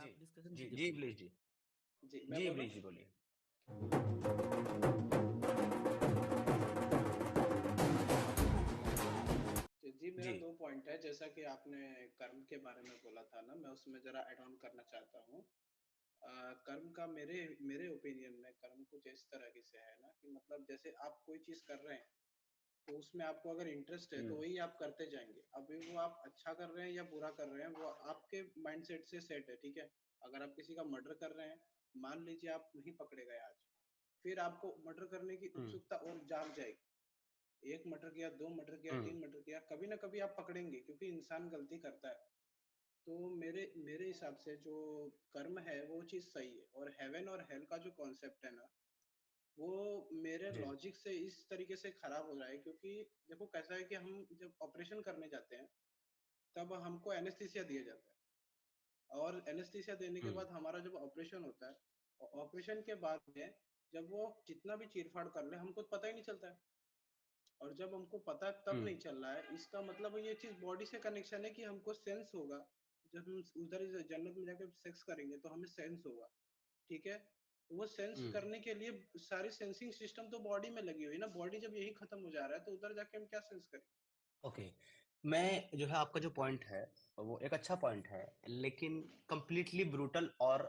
जी आप डिस्कशन जी कीजिए जी प्लीज। इबलीस जी। जी मैं जी बोलूं। इबलीस जी बोलिए। जी मेरा जी दो पॉइंट है, जैसा कि आपने कर्म के बारे में बोला था ना, मैं उसमें जरा ऐड ऑन करना चाहता हूँ। कर्म का मेरे मेरे ओपिनियन में कर्म कुछ इस तरह से है ना कि मतलब जैसे आप कोई चीज कर रहे हैं तो उसमें आपको अगर इंटरेस्ट है तो वही आप करते जाएंगे। अभी वो आप अच्छा कर रहे हैं या बुरा कर रहे हैं वो आपके माइंडसेट से सेट है, ठीक है। अगर आप किसी का मर्डर कर रहे हैं, मान लीजिए आप नहीं पकड़े गए आज, फिर आपको मर्डर करने की हम्म उत्सुकता और जाग जाएगी। एक मर्डर किया, दो मर्डर किया, हम्म तीन मर्डर किया, कभी ना कभी आप पकड़ेंगे क्योंकि इंसान गलती करता है। तो मेरे मेरे हिसाब से जो कर्म है वो चीज सही है। और हेवन और हेल का जो कॉन्सेप्ट है ना, वो मेरे जी लॉजिक से इस तरीके से खराब हो रहा है क्योंकि देखो कैसा है कि हम जब ऑपरेशन करने जाते हैं तब हमको एनेस्थीसिया दिया जाता है। और एनेस्थीसिया देने के हम्म बाद हमारा जब ऑपरेशन होता है, ऑपरेशन के बाद में जब वो जितना भी चीरफाड़ कर ले हमको पता ही नहीं चलता है। और जब हमको पता तब हम्म नहीं चल रहा है, इसका मतलब ये चीज बॉडी से कनेक्शन है कि हमको सेंस होगा। जब हम उधर जन्नत में जाकर सेक्स करेंगे तो हमें सेंस होगा, ठीक है। वो सेंस हम्म करने के लिए सारी सेंसिंग सिस्टम तो बॉडी में लगी हुई है ना। बॉडी जब यही खत्म हो जा रहा है तो उधर जाके हम क्या सेंस करें। ओके। मैं जो है आपका जो पॉइंट है वो एक अच्छा पॉइंट है, लेकिन कंप्लीटली ब्रूटल और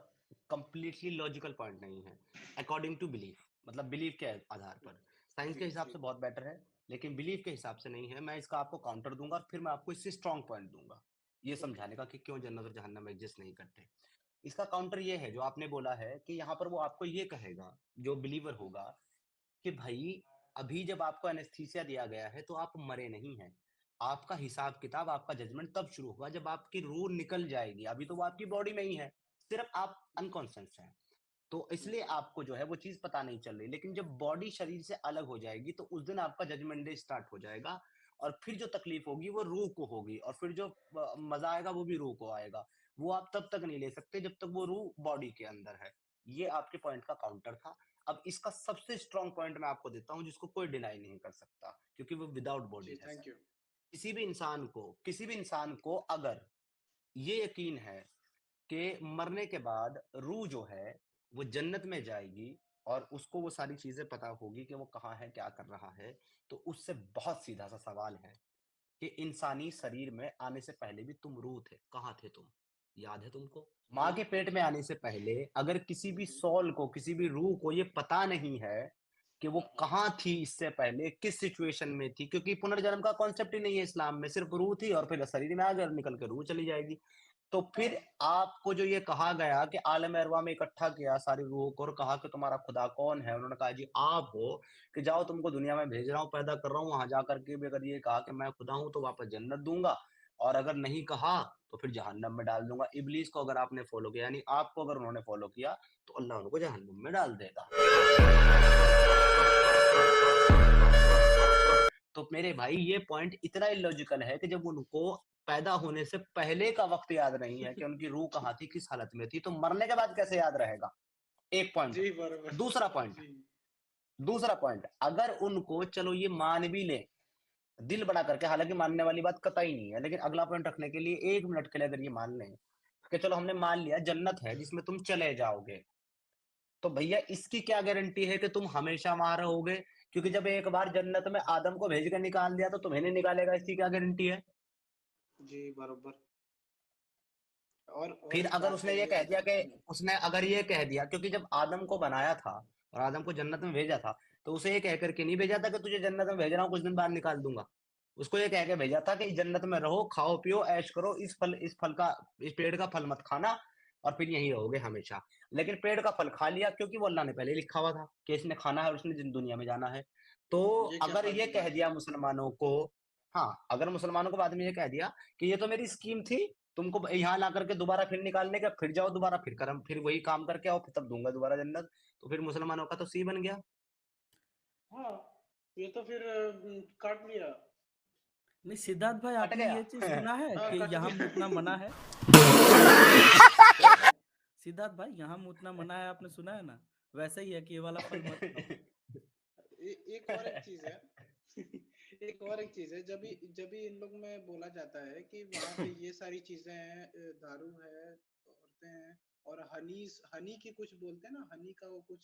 कंप्लीटली लॉजिकल पॉइंट नहीं है। अकॉर्डिंग टू बिलीफ, मतलब बिलीफ के आधार पर साइंस जी के हिसाब जी से बहुत बेटर है, लेकिन बिलीफ के हिसाब से नहीं है। मैं इसका आपको काउंटर दूंगा और फिर मैं आपको इससे स्ट्रॉन्ग पॉइंट दूंगा ये ओके। समझाने का कि क्यों जन्नत और जहन्नम एग्जिस्ट नहीं करते। इसका काउंटर ये है जो आपने बोला है कि यहाँ पर वो आपको ये कहेगा, जो बिलीवर होगा, कि भाई अभी जब आपको एनेस्थीसिया दिया गया है तो आप मरे नहीं हैं। आपका हिसाब किताब, आपका जजमेंट तब शुरू होगा जब आपकी रूह निकल जाएगी। अभी तो वो आपकी बॉडी में ही है, सिर्फ आप जी अनकॉन्शियस हैं। तो इसलिए जी आपको जो है वो चीज पता नहीं चल रही, लेकिन जब बॉडी शरीर से अलग हो जाएगी तो उस दिन आपका जजमेंट डे स्टार्ट हो जाएगा। और फिर जो तकलीफ होगी वो रूह को होगी, और फिर जो मजा आएगा वो भी रूह को आएगा। वो आप तब तक नहीं ले सकते जब तक वो रूह बॉडी के अंदर है। ये आपके पॉइंट का काउंटर था। अब इसका सबसे स्ट्रॉन्ग पॉइंट मैं आपको देता हूं जिसको कोई डिनाई नहीं कर सकता, क्योंकि वो विदाउट जी बॉडी है थैंक सर। यू। किसी भी इंसान को अगर ये यकीन है कि मरने के बाद रूह जो है वो जन्नत में जाएगी, और उसको वो सारी चीजें पता होगी कि वो कहाँ है, क्या कर रहा है, तो उससे बहुत सीधा सा सवाल है कि इंसानी शरीर में आने से पहले भी तुम रूह थे, कहाँ थे तुम? याद है तुमको? माँ जी के पेट में आने से पहले अगर किसी भी जी सोल को, किसी भी रूह को ये पता नहीं है कि वो हाँ हाँ कहाँ थी, इससे पहले किस सिचुएशन में थी, क्योंकि पुनर्जन्म का कॉन्सेप्ट ही नहीं है इस्लाम में, सिर्फ रूह थी और फिर शरीर में आ गया, निकल के रूह चली जाएगी। तो फिर हाँ आपको जो ये कहा गया कि आलम अरवा में इकट्ठा किया सारी रूहों को और कहा कि तुम्हारा खुदा कौन है, उन्होंने कहा जी आप हो, कि जाओ तुमको दुनिया में भेज रहा हूँ, पैदा कर रहा हूँ, वहां जाकर के भी अगर ये कहा कि मैं खुदा हूँ तो वापस जन्नत दूंगा, और अगर नहीं कहा तो फिर जहन्नम में डाल दूंगा। इबलीस को अगर आपने फॉलो किया, यानी आपको अगर उन्होंने फॉलो किया, तो अल्लाह उनको जहन्नम में डाल देगा। तो मेरे भाई ये पॉइंट इतना इलॉजिकल है कि जब उनको पैदा होने से पहले का वक्त याद नहीं है कि उनकी रूह कहाँ थी, किस हालत में थी, तो मरने के बाद कैसे याद रहेगा? एक पॉइंट। जी बराबर। दूसरा पॉइंट, जी अगर उनको चलो ये मान भी ले दिल बना करके, हालांकि मानने वाली बात कतई नहीं है, लेकिन अगला पॉइंट रखने के लिए 1 मिनट के लिए अगर ये मान लें कि चलो हमने मान लिया जन्नत है जिसमें तुम चले जाओगे, तो भैया इसकी क्या गारंटी है कि तुम हमेशा वहां रहोगे? क्योंकि जब एक बार जन्नत में आदम को भेज कर निकाल दिया तो तुम्हें नहीं निकालेगा, इसकी क्या गारंटी है? जी बराबर। और फिर एक अगर बात उसने है ये ये। कह दिया कि उसने अगर ये कह दिया, क्योंकि जब आदम को बनाया था और आदम को जन्नत में भेजा था, तो उसे ये कह करके नहीं भेजा था कि तुझे जन्नत में भेज रहा हूँ, कुछ दिन बाद निकाल दूंगा। उसको ये कह के भेजा था कि जन्नत में रहो, खाओ पियो, ऐश करो, इस फल का, इस पेड़ का फल मत खाना, और फिर यहीं रहोगे हमेशा। लेकिन पेड़ का फल खा लिया, क्योंकि वो अल्लाह ने पहले लिखा हुआ था कि इसने खाना है और उसने दुनिया में जाना है। तो ये क्या अगर ये फालतू कह बात है। दिया मुसलमानों को, हाँ, अगर मुसलमानों को बाद में ये कह दिया कि ये तो मेरी स्कीम थी, तुमको यहाँ ला करके दोबारा फिर निकालने का, फिर जाओ दोबारा, फिर कर्म, फिर वही काम करके आओ, फिर तब दूंगा दोबारा जन्नत, तो फिर मुसलमानों का तो सी बन गया। हाँ ये तो फिर काट लिया। नहीं सिद्धार्थ भाई, कट आपने गया। ये चीज सुना है हाँ कि कट यहाँ मूतना गया। मना है? सिद्धार्थ भाई, यहाँ मूतना मना है, आपने सुना है ना? वैसा ही है कि ये वाला फल मत खाओ। एक और एक चीज है। एक और एक चीज है, जब भी इन लोग में बोला जाता है कि वहां पे ये सारी चीजें हैं, दारू है, औरतें हैं, और हनी की कुछ बोलते हैं ना, हनी का वो कुछ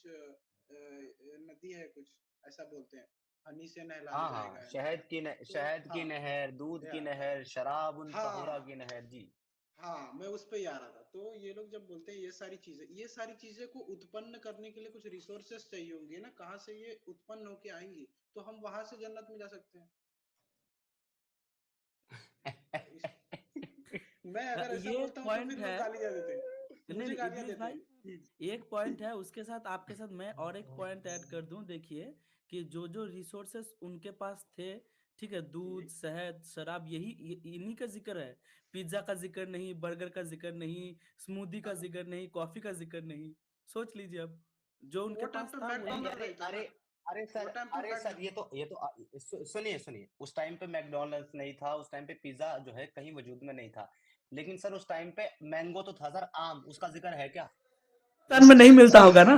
नदी है, कुछ ऐसा बोलते हैं, हनी से नहलाया हाँ जाएगा हाँ, है ना। तो शहद की हाँ, नहर, दूध की या नहर, शराब उन तहुरा हाँ की नहर जी। हाँ, मैं उस पे ही आ रहा था। तो ये लोग जब बोलते हैं ये सारी चीजें को उत्पन्न करने के लिए कुछ रिसोर्सेस चाहिए होंगे ना, कहाँ से ये उत्पन्न होके आएंगी, तो हम वहां से जन्नत में जा सकते हैं। इस, मैं अगर ऐसा ये एक बोलता हूँ तो पॉइंट फिर लोग है। गाली दे देते हैं, नहीं मुझे नहीं गालियां इबलीस देते भाई, हैं। एक पॉइंट है, उसके साथ आपके साथ मैं और एक पॉइंट ऐड कर दूं। देखिए कि जो जो रिसोर्सेस उनके पास थे, ठीक है, दूध, जी शहद, शराब, इन्हीं का जिक्र है। पिज्जा का जिक्र नहीं, बर्गर का जिक्र नहीं, स्मूदी का जिक्र नहीं, कॉफी का जिक्र नहीं। सोच लीजिए अब, जो वो उनके टाइम पास पे था वही। नहीं मैकडोनल्ड अरे नहीं था अरे ना, अरे वो सर, टाइम पे अरे सर, सुनिए सुनिए, उस टाइम पे मैकडोनल्ड्स नहीं था, उस टाइम पे पिज्जा जो है कहीं वजूद में नहीं था। लेकिन सर उस टाइम पे मैंगो तो था सर, आम, उसका जिक्र है क्या? रेगिस्तान में नहीं मिलता होगा ना।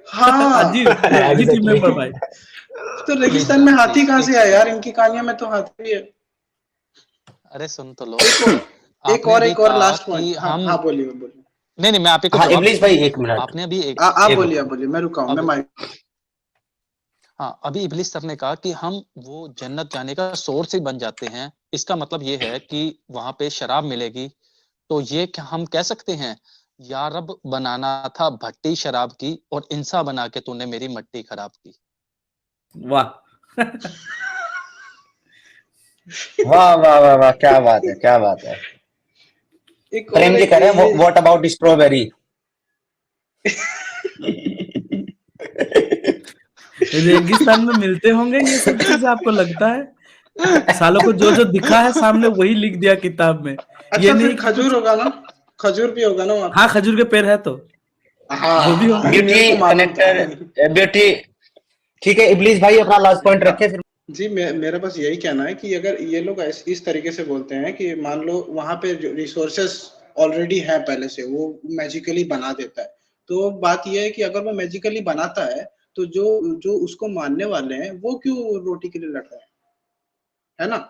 हाँ। अजीब, जी टीम एग्जैक्टली। मेंबर भाई। तो प्लीज रेगिस्तान में हाथी प्लीज कहाँ एक से आया यार? इनकी कहानियों में तो हाथी भी है। अरे सुन तो लो। एक और आपने अभी एक और कहा लास्ट कि पॉइंट। हाँ हम हाँ, बोलिए बोलिए। नहीं नहीं, मैं आप ही को हाँ जवाब इबलीस देता भाई हूँ। एक मिनट, आपने अभी एक आप एक बोलिए, मिनट। आप बोलिए, मैं रुका हूँ, मैं अब माइक। हाँ, अभी इबलीस सर ने कहा कि हम वो जन्नत जाने का सोर्स ही बन जाते हैं। इसका मतलब ये है कि वहां पे शराब मिलेगी। तो ये क्या हम कह सकते हैं, या रब बनाना था भट्टी शराब की और इंसा बना के तूने मेरी मट्टी खराब की। वाह। वाह वाह वाह वाह, क्या बात है, क्या बात है। एक और प्रेम जी एक कह रहे हैं ये व्हाट अबाउट स्ट्रॉबेरी। रेगिस्तान में मिलते होंगे ये सब चीजें, आपको लगता है? सालों को जो जो दिखा है सामने वही लिख दिया किताब में। ये अच्छा, फिर नहीं कि खजूर कुछ। होगा ना? खजूर भी होगा ना वहाँ पे? हाँ, खजूर के पेड़ है तो वो भी हाँ, होंगे। ये ब्यूटी मेरे को मालूम था। Connector, beauty. ठीक है इबलीस भाई, अपना लास्ट पॉइंट रखे फिर। जी, मेरा बस यही कहना है कि अगर ये लोग इस तरीके से बोलते हैं कि मान लो वहां पे जो रिसोर्सेस ऑलरेडी है पहले से, वो मैजिकली बना देता है, तो बात ये है कि अगर वो मैजिकली बनाता है, तो जो जो उसको मानने वाले हैं वो क्यों रोटी के लिए लड़ रहे हैं, है ना?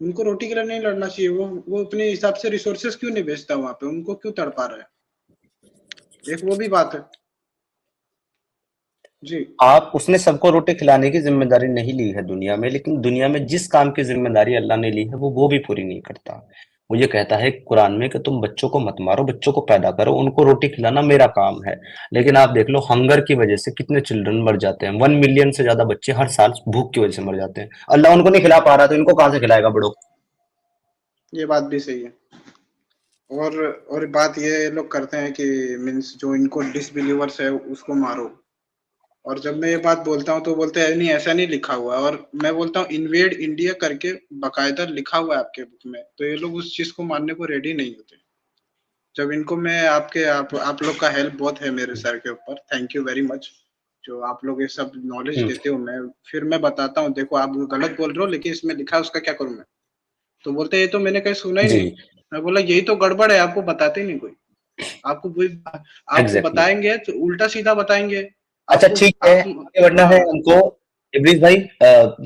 उनको रोटी के लिए नहीं लड़ना चाहिए। वो अपने हिसाब से रिसोर्सेस क्यों नहीं बेचता वहां पे, उनको क्यों तड़पा रहा है? एक वो भी बात है। जी आप उसने सबको रोटी खिलाने की जिम्मेदारी नहीं ली है दुनिया में, लेकिन दुनिया में जिस काम की जिम्मेदारी अल्लाह ने ली है वो भी पूरी नहीं करता। वो ये कहता है कुरान में कि तुम बच्चों को मत मारो, बच्चों को पैदा करो, उनको रोटी खिलाना मेरा काम है। लेकिन आप देख लो हंगर की वजह से कितने चिल्ड्रन मर जाते हैं, 1 मिलियन से ज्यादा बच्चे हर साल भूख की वजह से मर जाते हैं। अल्लाह उनको नहीं खिला पा रहा तो इनको कहाँ से खिलाएगा बड़ों को? ये बात भी सही है। और बात ये लोग करते हैं कि मीन्स जो इनको डिसबिलीवर्स है उसको मारो, और जब मैं ये बात बोलता हूँ तो बोलते हैं नहीं ऐसा नहीं लिखा हुआ है, और मैं बोलता हूँ इन्वेड इंडिया करके बकायदा लिखा हुआ है आपके बुक में, तो ये लोग उस चीज को मानने को रेडी नहीं होते। जब इनको मैं आप लोग का हेल्प बहुत है मेरे सर के ऊपर, थैंक यू वेरी मच, जो आप लोग ये सब नॉलेज हम्म, देते हो। मैं बताता हूँ, देखो आप गलत बोल रहे हो लेकिन इसमें लिखा है, उसका क्या करूँ मैं? तो बोलते हैं ये तो मैंने कहीं सुना ही जी, नहीं। मैं बोला यही तो गड़बड़ है, आपको बताते ही नहीं कोई। आपको कोई आपको एग्जैक्टली। बताएंगे तो उल्टा सीधा बताएंगे। अच्छा आपको ठीक है, आप आगे बढ़ना है हाँ। हमको। इब्रिस भाई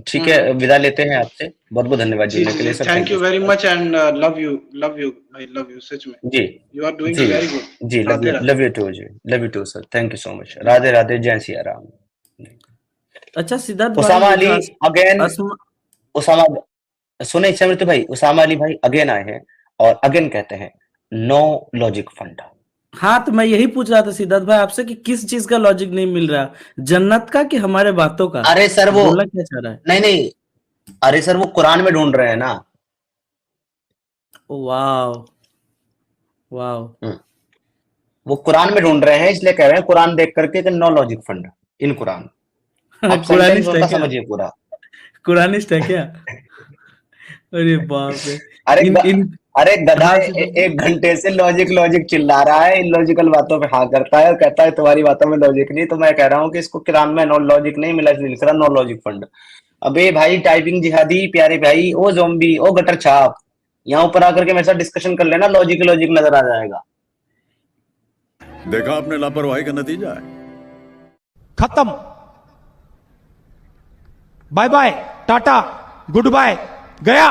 ठीक है, हम्म। विदा लेते हैं आपसे। बहुत बहुत धन्यवाद जी जुड़ने जी के जी, लिए sir, thank thank you you so very much. Much and love you भाई, लव यू सच में। जी यू आर डूइंग जी वेरी गुड। जी, Radhe Radhe. Love you too जी, love you too sir, thank you so much, जी राधे राधे, जय सिया राम। अच्छा सिद्धार्थ भाई, उसामा ये अली जो अगेन, असम उसामा, सुने समृत भाई, उसामा अली भाई अगेन आए हैं और अगेन कहते हैं नो लॉजिक फंडा। हाँ, तो मैं यही पूछ रहा था सिद्धार्थ भाई आपसे कि किस चीज का लॉजिक नहीं मिल रहा, जन्नत का कि हमारे बातों का? अरे सर वो, बोलना क्या चाह रहा है? नहीं नहीं, अरे सर वो कुरान में ढूंढ रहे हैं ना। वाह वाह। वो कुरान में ढूंढ रहे हैं, इसलिए कह रहे हैं कुरान देख करके कि no logic found in Quran. आप सेंटेंस कुरानिस्ट है उनका क्या? समझिए पूरा। कुरानिस्ट है क्या? अरे बाप रे। अरे इन इन अरे गधा हाँ सिद्धार्थ भाई। 1 घंटे से लॉजिक लॉजिक चिल्ला रहा है, इलॉजिकल बातों पे हाँ करता है और कहता है तुम्हारी बातों में लॉजिक नहीं। तो मैं कह रहा हूँ कि इसको कुरान में नो लॉजिक नहीं मिला, इसलिए लिख रहा नो लॉजिक फंड। अबे भाई टाइपिंग जिहादी प्यारे भाई, ओ जोम्बी, ओ गटर छाप, यहाँ ऊपर आकर के मेरे साथ डिस्कशन कर लेना, लॉजिक लॉजिक नजर आ जाएगा। देखा आपने लापरवाही का नतीजा है। खत्म। Bye bye, tata, good bye, गया।